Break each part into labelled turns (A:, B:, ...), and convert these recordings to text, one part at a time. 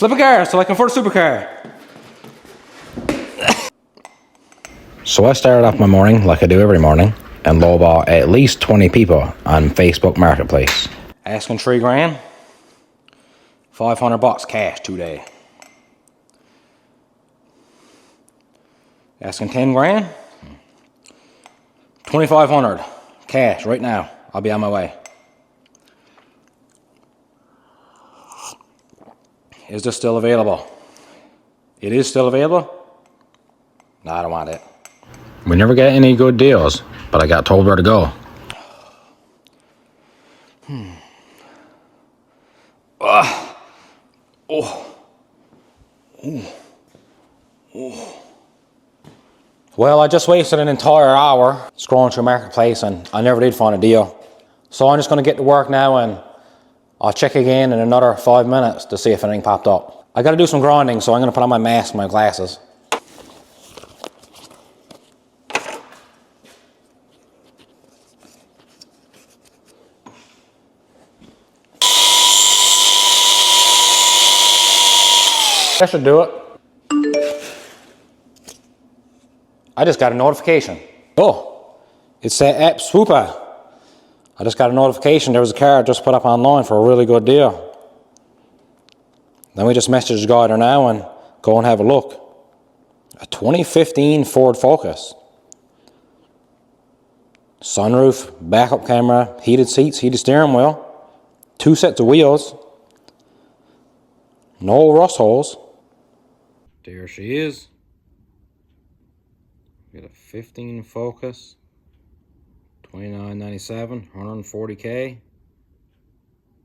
A: Flip a car so I can afford a supercar. So I started off my morning like I do every morning and lowball at least 20 people on Facebook Marketplace. Asking $3 grand, 500 bucks cash today. Asking 10 grand, 2,500 cash right now. I'll be on my way. Is this still available? It is still available? No, I don't want it. We never get any good deals, but I got told where to go. Well, I just wasted an entire hour scrolling through Marketplace and I never did find a deal. So I'm just going to get to work now and I'll check again in another 5 minutes to see if anything popped up. I got to do some grinding, so I'm going to put on my mask and my glasses. That should do it. I just got a notification. Oh, it said Ep6 Swoopa. I just got a notification there was a car just put up online for a really good deal. Then we just message the guy there now and go and have a look. A 2015 Ford Focus. Sunroof, backup camera, heated seats, heated steering wheel, 2 sets of wheels, no rust holes. There she is. Got a 15 Focus. $29.97, 140K.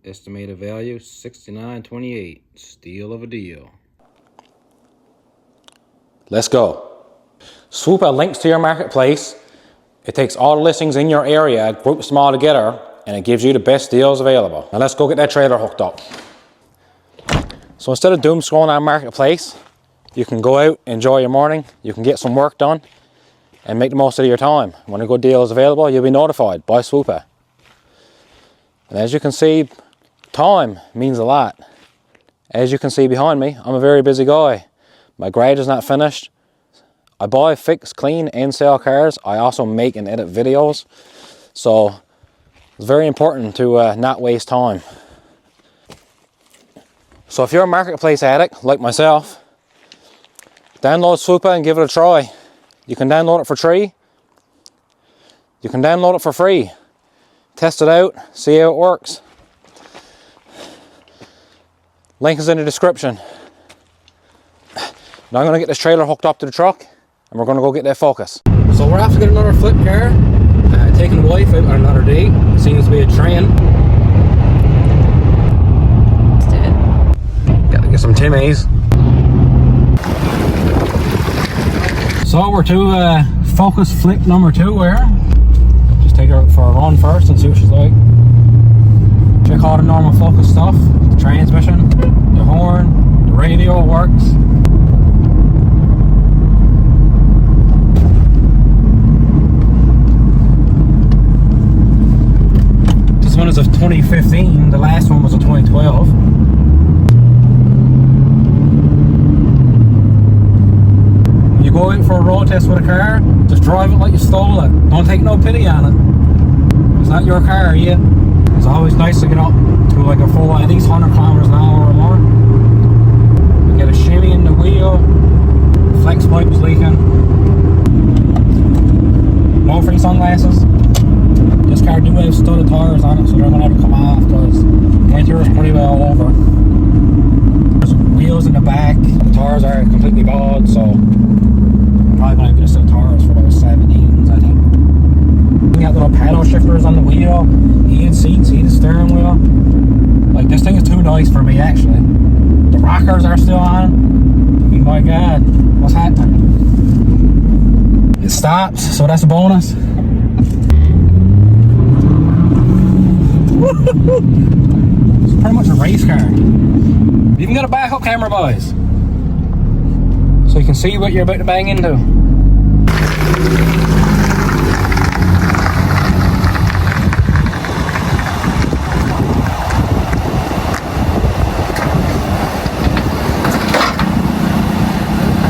A: Estimated value $69.28. Steal of a deal. Let's go. Swoopa links to your marketplace. It takes all the listings in your area, groups them all together, and it gives you the best deals available. Now let's go get that trailer hooked up. So instead of doom scrolling on marketplace, you can go out, enjoy your morning, you can get some work done, and make the most of your time. When a good deal is available, you'll be notified by Swoopa. And as you can see, time means a lot. As you can see behind me, I'm a very busy guy. My garage is not finished. I buy, fix, clean, and sell cars. I also make and edit videos. So it's very important to not waste time. So if you're a marketplace addict, like myself, download Swoopa and give it a try. You can download it for free. You can download it for free. Test it out, see how it works. Link is in the description. Now I'm going to get this trailer hooked up to the truck and we're going to go get that Focus. So we're off to get another flip car. Taking the wife out on another date. Seems to be a trend.
B: Let's do it.
A: Got to get some Timmies. So we're to Focus flip number 2 here. Just take her for a run first and see what she's like. Check all the normal Focus stuff. The transmission, the horn, the radio works. This one is a 2015, the last one was a 2012. Go out for a road test with a car, just drive it like you stole it. Don't take no pity on it. It's not your car yet. It's always nice to get up to like a full, at least 100 kilometers an hour or more. We get a shimmy in the wheel, flex pipes leaking. No free sunglasses. This car do have studded tires on it, so they're going to have to come off because the interior is pretty well over. There's wheels in the back, the tires are completely bald, so probably going to get a set of tires for those 17s, I think. We got little paddle shifters on the wheel, heated seats, heated steering wheel. Like, this thing is too nice for me, actually. The rockers are still on. I mean, my God, what's happening? It stops, so that's a bonus. It's pretty much a race car. You even got a backup camera, boys, so you can see what you're about to bang into.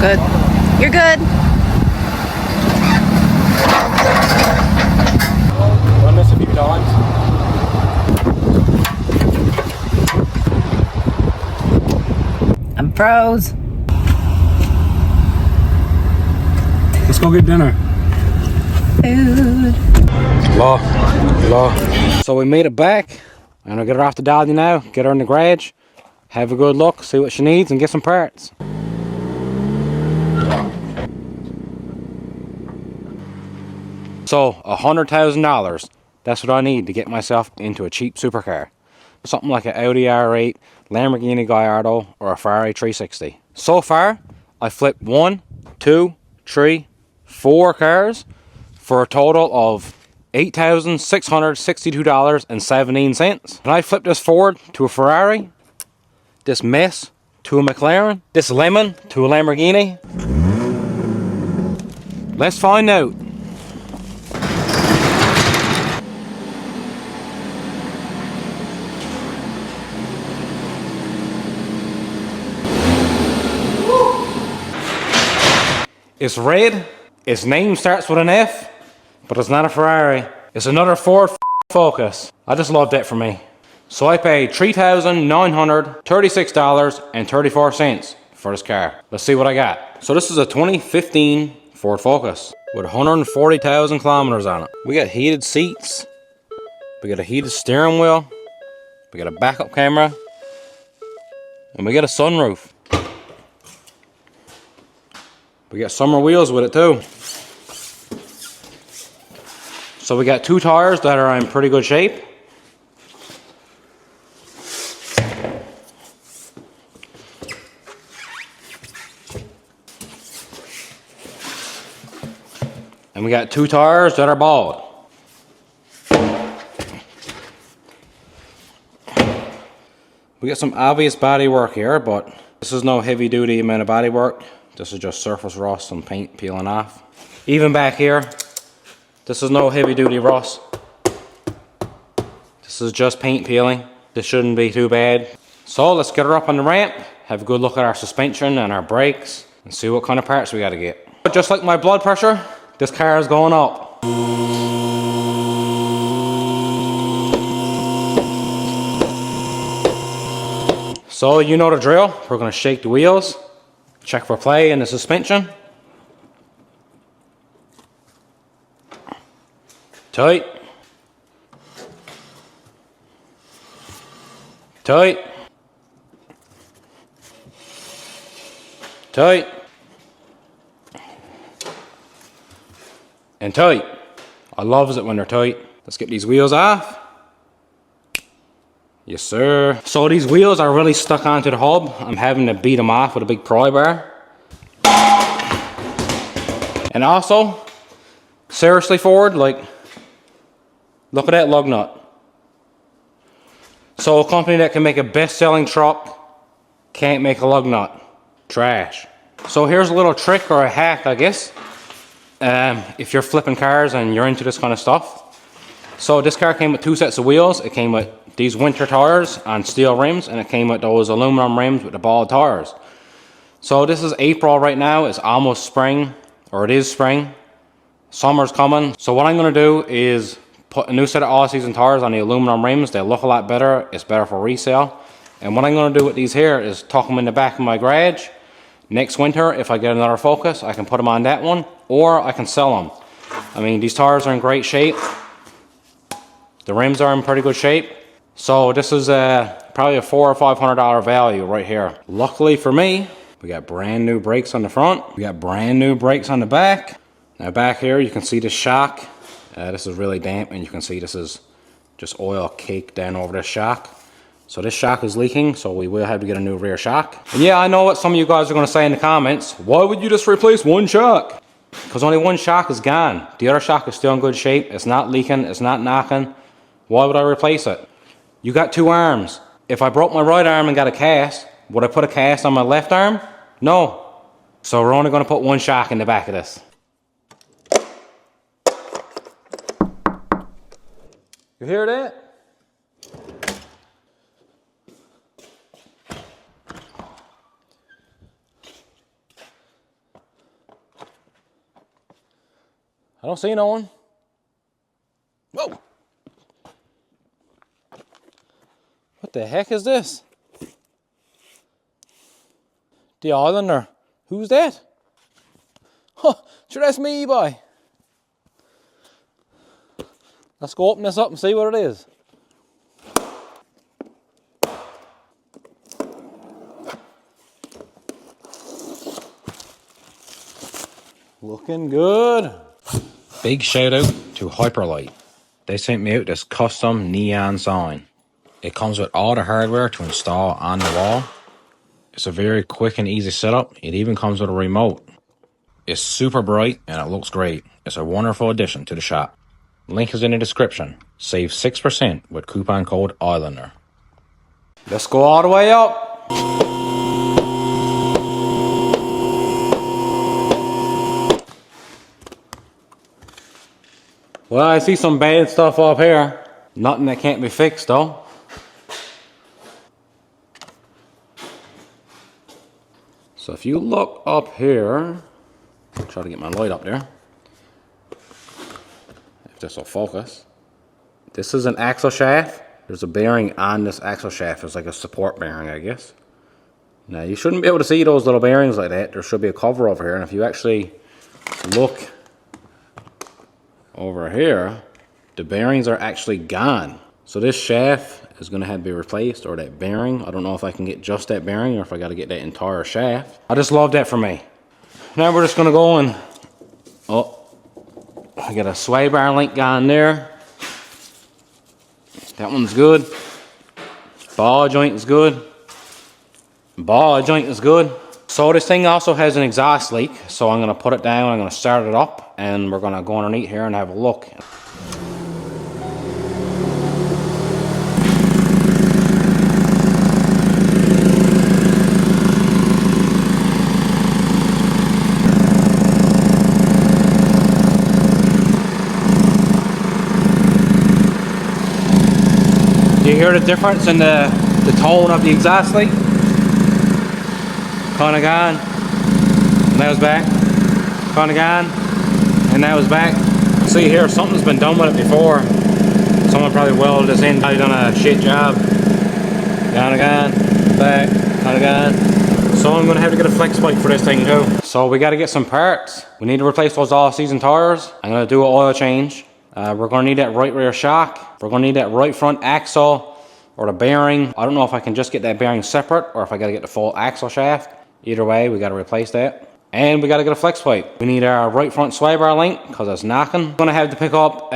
B: Good. You're good.
A: Run this a few times.
B: I'm froze.
A: Let's go get dinner.
B: Food.
A: So we made it back. I'm gonna get her off the dolly now, get her in the garage, have a good look, see what she needs, and get some parts. So, $100,000. That's what I need to get myself into a cheap supercar. Something like an Audi R8, Lamborghini Gallardo, or a Ferrari 360. So far, I flipped 1, 2, 3, 4 cars for a total of $8,662.17. And I flipped this Ford to a Ferrari, this mess to a McLaren, this lemon to a Lamborghini. Let's find out. It's red, its name starts with an F, but it's not a Ferrari. It's another Ford Focus. I just love that for me. So I paid $3,936.34 for this car. Let's see what I got. So this is a 2015 Ford Focus with 140,000 kilometers on it. We got heated seats. We got a heated steering wheel. We got a backup camera. And we got a sunroof. We got summer wheels with it too. So we got 2 tires that are in pretty good shape. And we got 2 tires that are bald. We got some obvious body work here, but this is no heavy duty amount of body work. This is just surface rust and paint peeling off. Even back here, this is no heavy duty rust. This is just paint peeling. This shouldn't be too bad. So let's get her up on the ramp, have a good look at our suspension and our brakes, and see what kind of parts we gotta get. But just like my blood pressure, this car is going up. So you know the drill. We're gonna shake the wheels, check for play in the suspension. Tight. Tight. Tight. And tight. I loves it when they're tight. Let's get these wheels off. Yes, sir. So these wheels are really stuck onto the hub. I'm having to beat them off with a big pry bar. And also, seriously Ford, like, look at that lug nut. So a company that can make a best-selling truck can't make a lug nut. Trash. So here's a little trick or a hack, I guess. If you're flipping cars and you're into this kind of stuff. So this car came with 2 sets of wheels. It came with these winter tires on steel rims, and it came with those aluminum rims with the ball tires. So this is April right now. It's almost spring, or it is spring. Summer's coming. So what I'm gonna do is put a new set of all-season tires on the aluminum rims. They look a lot better. It's better for resale. And what I'm gonna do with these here is tuck them in the back of my garage. Next winter, if I get another Focus, I can put them on that one, or I can sell them. I mean, these tires are in great shape. The rims are in pretty good shape. So this is probably a $400 or $500 value right here. Luckily for me, we got brand new brakes on the front. We got brand new brakes on the back. Now back here, you can see the shock. This is really damp, and you can see this is just oil caked down over this shock. So this shock is leaking, so we will have to get a new rear shock. And yeah, I know what some of you guys are gonna say in the comments. Why would you just replace one shock? Because only one shock is gone. The other shock is still in good shape. It's not leaking, it's not knocking. Why would I replace it? You got 2 arms. If I broke my right arm and got a cast, would I put a cast on my left arm? No. So we're only gonna put 1 shock in the back of this. You hear that? I don't see no one. Whoa! What the heck is this? The Islander. Who's that? Huh, sure that's me, boy. Let's go open this up and see what it is. Looking good. Big shout out to Hyperlite. They sent me out this custom neon sign. It comes with all the hardware to install on the wall. It's a very quick and easy setup. It even comes with a remote. It's super bright and it looks great. It's a wonderful addition to the shop. Link is in the description. Save 6% with coupon code Islander. Let's go all the way up. Well, I see some bad stuff up here. Nothing that can't be fixed though. So if you look up here, I'll try to get my light up there. If this will focus. This is an axle shaft. There's a bearing on this axle shaft. It's like a support bearing, I guess. Now you shouldn't be able to see those little bearings like that. There should be a cover over here. And if you actually look over here, the bearings are actually gone. So this shaft is going to have to be replaced, or that bearing. I don't know if I can get just that bearing or if I got to get that entire shaft. I just love that for me. Now we're just going to go and, oh, I got a sway bar link gone there. That one's good. Ball joint is good. Ball joint is good. So this thing also has an exhaust leak. So I'm going to put it down, I'm going to start it up, and we're going to go underneath here and have a look. Do you hear the difference in the tone of the exhaust leak? Kind of gone, and that was back. Kind of gone, and that was back. See here, something's been done with it before. Someone probably welded this in, probably done a shit job. Kind of gone, back, kind of gone. So I'm gonna have to get a flex plate for this thing too. So we gotta get some parts. We need to replace those all-season tires. I'm gonna do an oil change. We're gonna need that right rear shock. We're gonna need that right front axle or the bearing. I don't know if I can just get that bearing separate or if I gotta get the full axle shaft. Either way, we gotta replace that. And we gotta get a flex plate. We need our right front sway bar link because it's knocking. I'm gonna have to pick up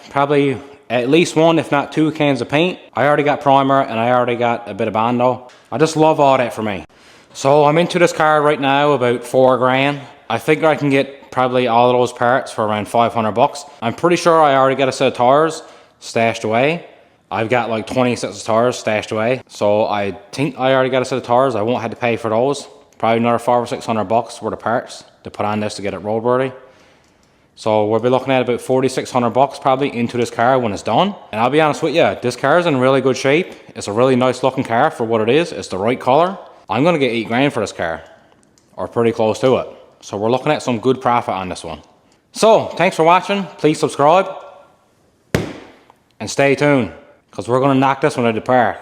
A: probably at least one, if not two cans of paint. I already got primer and I already got a bit of Bondo. I just love all that for me. So I'm into this car right now about 4 grand. I think I can get probably all of those parts for around 500 bucks. I'm pretty sure I already got a set of tires stashed away. I've got like 20 sets of tires stashed away. So I think I already got a set of tires. I won't have to pay for those. Probably another 500 or 600 bucks worth of parts to put on this to get it roadworthy. So we'll be looking at about 4,600 bucks probably into this car when it's done. And I'll be honest with you, this car is in really good shape. It's a really nice looking car for what it is. It's the right color. I'm gonna get 8 grand for this car, or pretty close to it. So we're looking at some good profit on this one. So thanks for watching. Please subscribe and stay tuned because we're gonna knock this one out of the park.